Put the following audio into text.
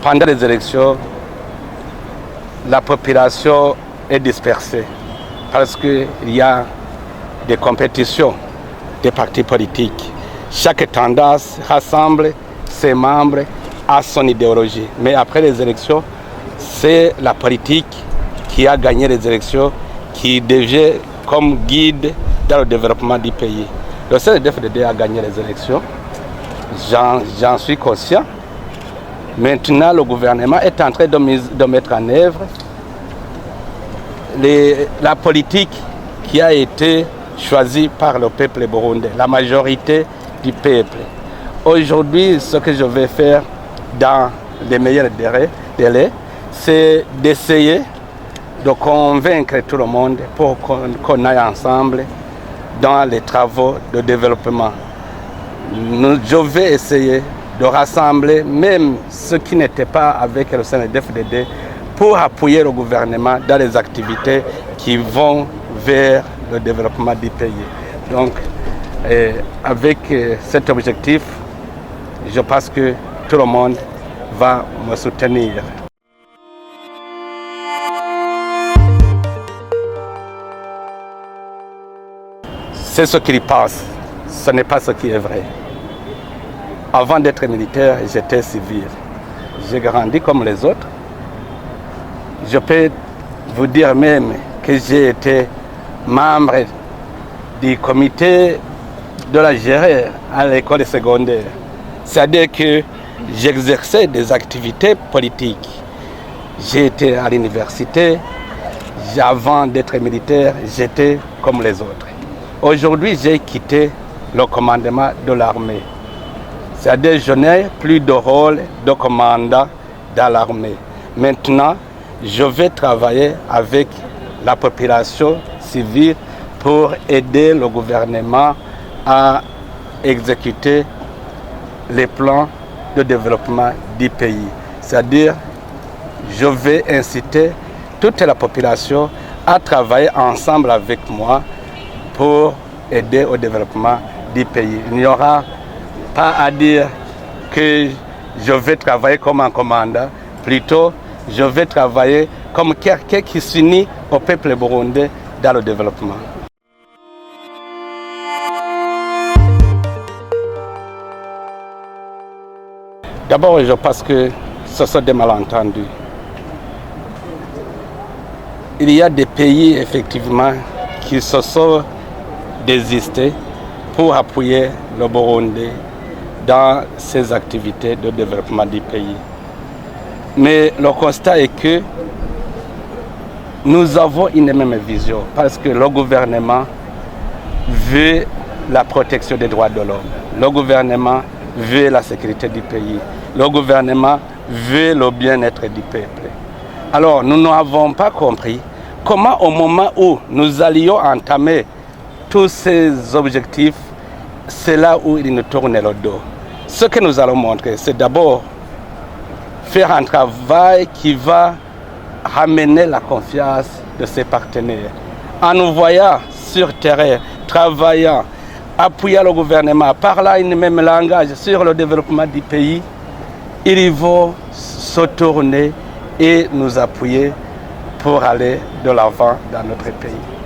pendant les élections, la population est dispersée parce qu'il y a des compétitions des partis politiques. Chaque tendance rassemble ses membres à son idéologie. Mais après les élections, c'est la politique qui a gagné les élections, qui devient comme guide dans le développement du pays. Le CNDD-FDD a gagné les élections, j'en suis conscient. Maintenant, le gouvernement est en train de mettre en œuvre la politique qui a été choisie par le peuple burundais, la majorité du peuple. Aujourd'hui, ce que je vais faire dans les meilleurs délais, c'est d'essayer de convaincre tout le monde pour qu'on aille ensemble dans les travaux de développement. Je vais essayer de rassembler même ceux qui n'étaient pas avec le CNDD-FDD pour appuyer le gouvernement dans les activités qui vont vers le développement du pays. Donc, avec cet objectif, je pense que tout le monde va me soutenir. C'est ce qu'ils pensent, ce n'est pas ce qui est vrai. Avant d'être militaire, j'étais civil. J'ai grandi comme les autres. Je peux vous dire même que j'ai été membre du comité de la gérée à l'école secondaire. C'est-à-dire que j'exerçais des activités politiques. J'ai été à l'université. Avant d'être militaire, j'étais comme les autres. Aujourd'hui, j'ai quitté le commandement de l'armée. C'est-à-dire que je n'ai plus de rôle de commandant dans l'armée. Maintenant, je vais travailler avec la population civile pour aider le gouvernement à exécuter les plans de développement du pays. C'est-à-dire, je vais inciter toute la population à travailler ensemble avec moi pour aider au développement du pays. Il n'y aura pas à dire que je vais travailler comme un commandant, plutôt je vais travailler comme quelqu'un qui s'unit au peuple burundais dans le développement. D'abord, je pense que ce sont des malentendus. Il y a des pays, effectivement, qui se sont désistés pour appuyer le Burundi dans ses activités de développement du pays. Mais le constat est que nous avons une même vision parce que le gouvernement veut la protection des droits de l'homme. Le gouvernement veut la sécurité du pays. Le gouvernement veut le bien-être du peuple. Alors, nous n'avons pas compris comment au moment où nous allions entamer tous ces objectifs, c'est là où ils nous tournent le dos. Ce que nous allons montrer, c'est d'abord faire un travail qui va ramener la confiance de ses partenaires. En nous voyant sur terrain, travaillant, appuyant le gouvernement, parlant une même langage sur le développement du pays, ils vont se tourner et nous appuyer pour aller de l'avant dans notre pays.